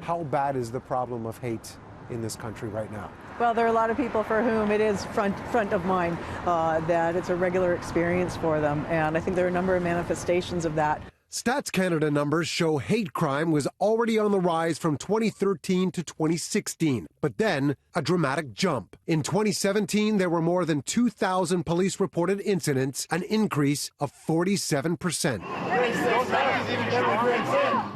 How bad is the problem of hate in this country right now? Well, there are a lot of people for whom it is front of mind, that it's a regular experience for them. And I think there are a number of manifestations of that. Stats Canada numbers show hate crime was already on the rise from 2013 to 2016, but then a dramatic jump. In 2017, there were more than 2,000 police-reported incidents, an increase of 47%.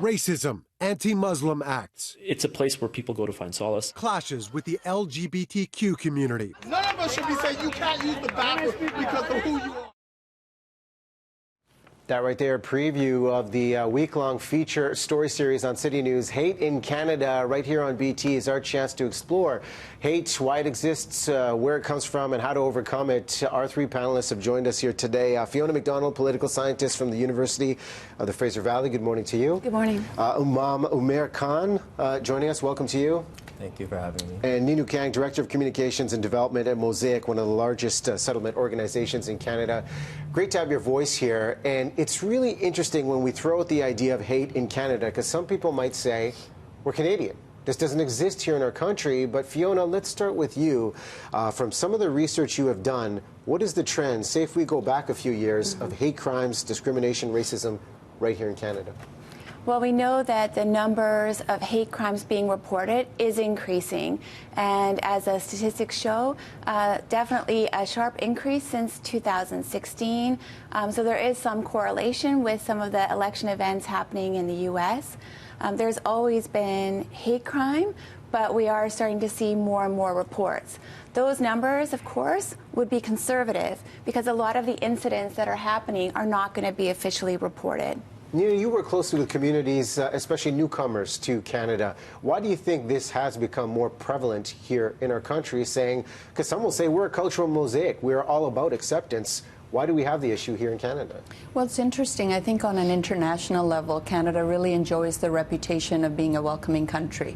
Racism, anti-Muslim acts. It's a place where people go to find solace. Clashes with the LGBTQ community. None of us should be saying you can't use the bathroom because of who you are. That right there, a preview of the week-long feature story series on City News, Hate in Canada, right here on BT, is our chance to explore hate, why it exists, where it comes from, and how to overcome it. Our three panelists have joined us here today. Fiona McDonald, political scientist from the University of the Fraser Valley. Good morning to you. Good morning. Umair Khan joining us. Welcome to you. Thank you for having me. And Ninu Kang, Director of Communications and Development at Mosaic, one of the largest settlement organizations in Canada. Great to have your voice here. And it's really interesting when we throw out the idea of hate in Canada, because some people might say, we're Canadian. This doesn't exist here in our country. But Fiona, let's start with you. From some of the research you have done, what is the trend, say if we go back a few years, of hate crimes, discrimination, racism right here in Canada? Well, we know that the numbers of hate crimes being reported is increasing. And as the statistics show, definitely a sharp increase since 2016. So there is some correlation with some of the election events happening in the U.S. There's always been hate crime, but we are starting to see more and more reports. Those numbers, of course, would be conservative because a lot of the incidents that are happening are not going to be officially reported. You work closely with communities, especially newcomers to Canada. Why do you think this has become more prevalent here in our country, saying, because some will say we're a cultural mosaic, we're all about acceptance. Why do we have the issue here in Canada? Well, it's interesting. I think on an international level, Canada really enjoys the reputation of being a welcoming country.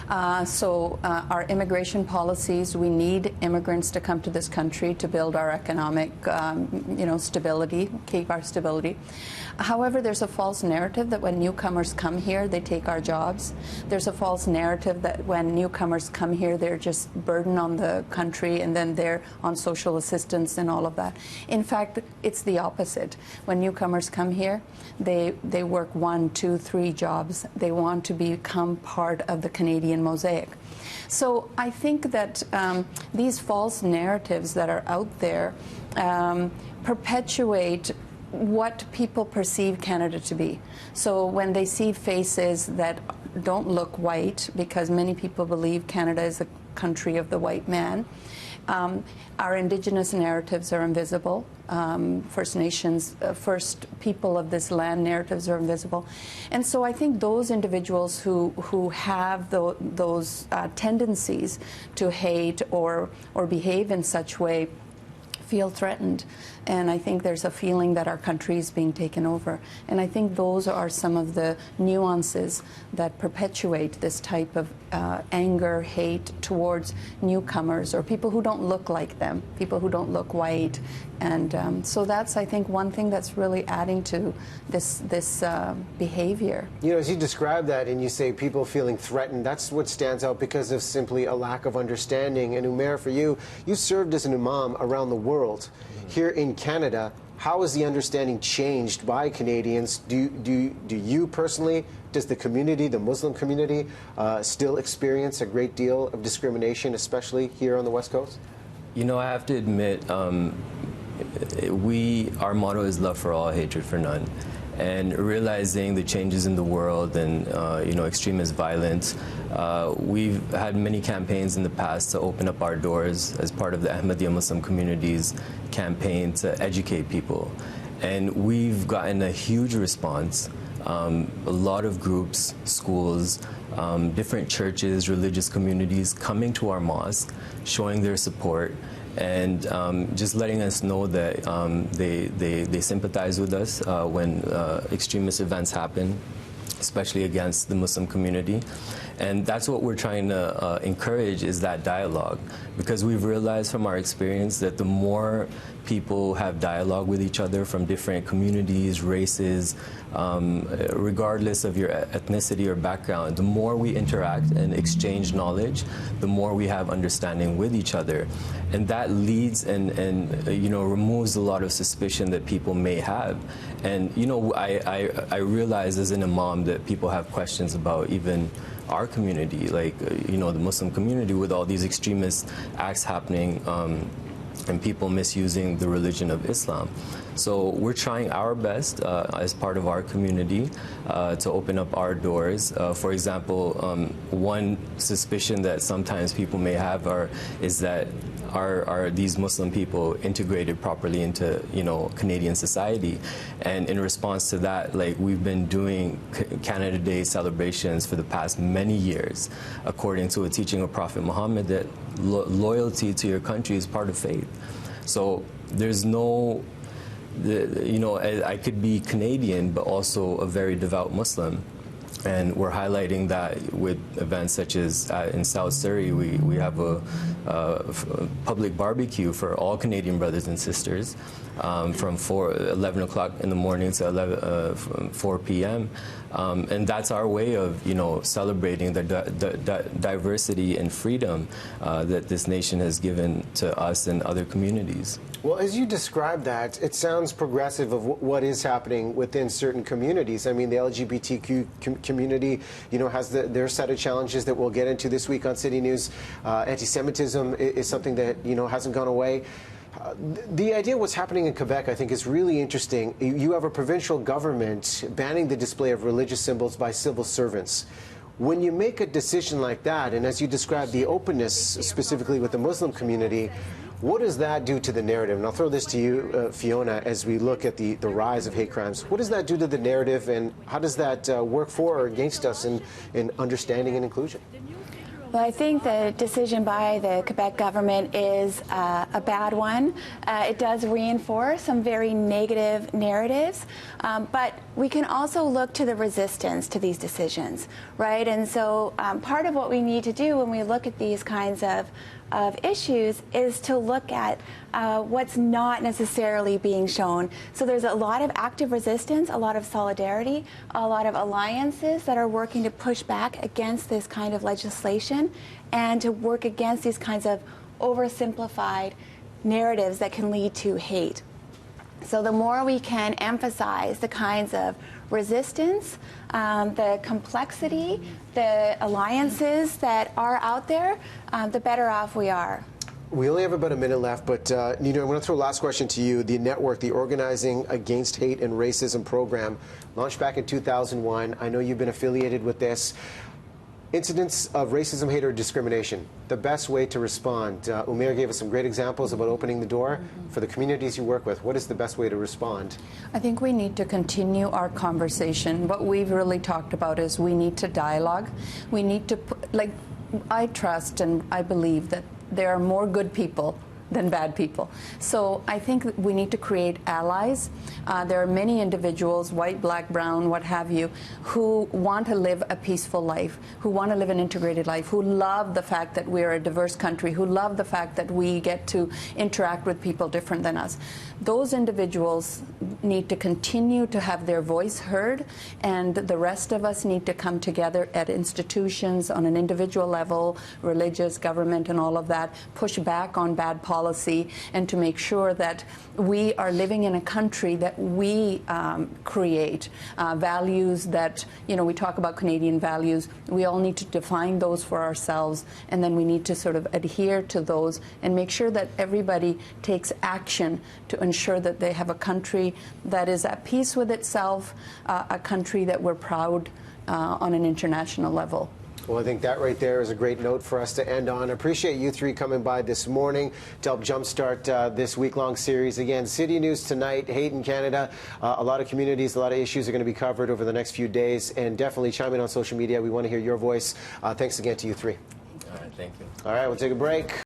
Our immigration policies, we need immigrants to come to this country to build our economic, stability, keep our stability. However, there's a false narrative that when newcomers come here, they take our jobs. There's a false narrative that when newcomers come here, they're just burden on the country and then they're on social assistance and all of that. In fact, it's the opposite. When newcomers come here, they work 1, 2, 3 jobs. They want to become part of the Canadian mosaic. So I think that these false narratives that are out there perpetuate what people perceive Canada to be. So when they see faces that don't look white, because many people believe Canada is a country of the white man, our Indigenous narratives are invisible. First Nations, first people of this land narratives are invisible. And so I think those individuals who have those tendencies to hate or behave in such way feel threatened. And I think there's a feeling that our country is being taken over. And I think those are some of the nuances that perpetuate this type of anger, hate towards newcomers or people who don't look like them, people who don't look white. And so that's, I think, one thing that's really adding to this behavior. You know, as you describe that and you say people feeling threatened, that's what stands out because of simply a lack of understanding. And Umair, for you, you served as an imam around the world. Here in Canada, how has the understanding changed by Canadians? Do you personally, does the community, the Muslim community, still experience a great deal of discrimination, especially here on the West Coast? You know, I have to admit, our motto is love for all, hatred for none. And realizing the changes in the world and, extremist violence, we've had many campaigns in the past to open up our doors as part of the Ahmadiyya Muslim community's campaign to educate people. And we've gotten a huge response. A lot of groups, schools, different churches, religious communities coming to our mosque, showing their support, and just letting us know that they sympathize with us when extremist events happen. especially against the Muslim community. And that's what we're trying to encourage, is that dialogue, because we've realized from our experience that the more people have dialogue with each other from different communities, races, regardless of your ethnicity or background, the more we interact and exchange knowledge, the more we have understanding with each other. And that leads and removes a lot of suspicion that people may have. And, I realize as an imam that people have questions about even our community, like, the Muslim community, with all these extremist acts happening and people misusing the religion of Islam. So we're trying our best as part of our community to open up our doors. For example, one suspicion that sometimes people may have is that are these Muslim people integrated properly into Canadian society? And in response to that, like, we've been doing Canada Day celebrations for the past many years, according to a teaching of Prophet Muhammad that loyalty to your country is part of faith. So there's no, I could be Canadian but also a very devout Muslim. And we're highlighting that with events such as in South Surrey, we have a public barbecue for all Canadian brothers and sisters from 11 o'clock in the morning to 4 p.m. And that's our way of, celebrating the diversity and freedom that this nation has given to us and other communities. Well, as you describe that, it sounds progressive of what is happening within certain communities. I mean, the LGBTQ community, has their set of challenges that we'll get into this week on City News. Anti-Semitism is something that, hasn't gone away. The idea of what's happening in Quebec, I think, is really interesting. You have a provincial government banning the display of religious symbols by civil servants. When you make a decision like that, and as you describe the openness specifically with the Muslim community, what does that do to the narrative? And I'll throw this to you, Fiona, as we look at the rise of hate crimes. What does that do to the narrative, and how does that work for or against us in understanding and inclusion? Well, I think the decision by the Quebec government is a bad one. It does reinforce some very negative narratives, but we can also look to the resistance to these decisions, right? And so part of what we need to do when we look at these kinds of issues is to look at what's not necessarily being shown. So there's a lot of active resistance, a lot of solidarity, a lot of alliances that are working to push back against this kind of legislation and to work against these kinds of oversimplified narratives that can lead to hate. So the more we can emphasize the kinds of resistance, the complexity, the alliances that are out there, the better off we are. We only have about a minute left, but Nino, I want to throw a last question to you. The network, the Organizing Against Hate and Racism program, launched back in 2001. I know you've been affiliated with this. Incidents of racism, hate, or discrimination, the best way to respond. Umair gave us some great examples about opening the door. For the communities you work with, what is the best way to respond? I think we need to continue our conversation. What we've really talked about is we need to dialogue. We need to, I trust and I believe that there are more good people than bad people. So I think we need to create allies. There are many individuals, white, black, brown, what have you, who want to live a peaceful life, who want to live an integrated life, who love the fact that we're a diverse country, who love the fact that we get to interact with people different than us. Those individuals need to continue to have their voice heard, and the rest of us need to come together at institutions on an individual level, religious, government, and all of that, push back on bad policy, and to make sure that we are living in a country that we create values that, we talk about Canadian values. We all need to define those for ourselves, and then we need to sort of adhere to those and make sure that everybody takes action to ensure that they have a country that is at peace with itself, a country that we're proud on an international level. Well, I think that right there is a great note for us to end on. I appreciate you three coming by this morning to help jumpstart this week-long series. Again, City News tonight, hate in Canada. A lot of communities, a lot of issues are going to be covered over the next few days. And definitely chime in on social media. We want to hear your voice. Thanks again to you three. All right, thank you. All right, we'll take a break.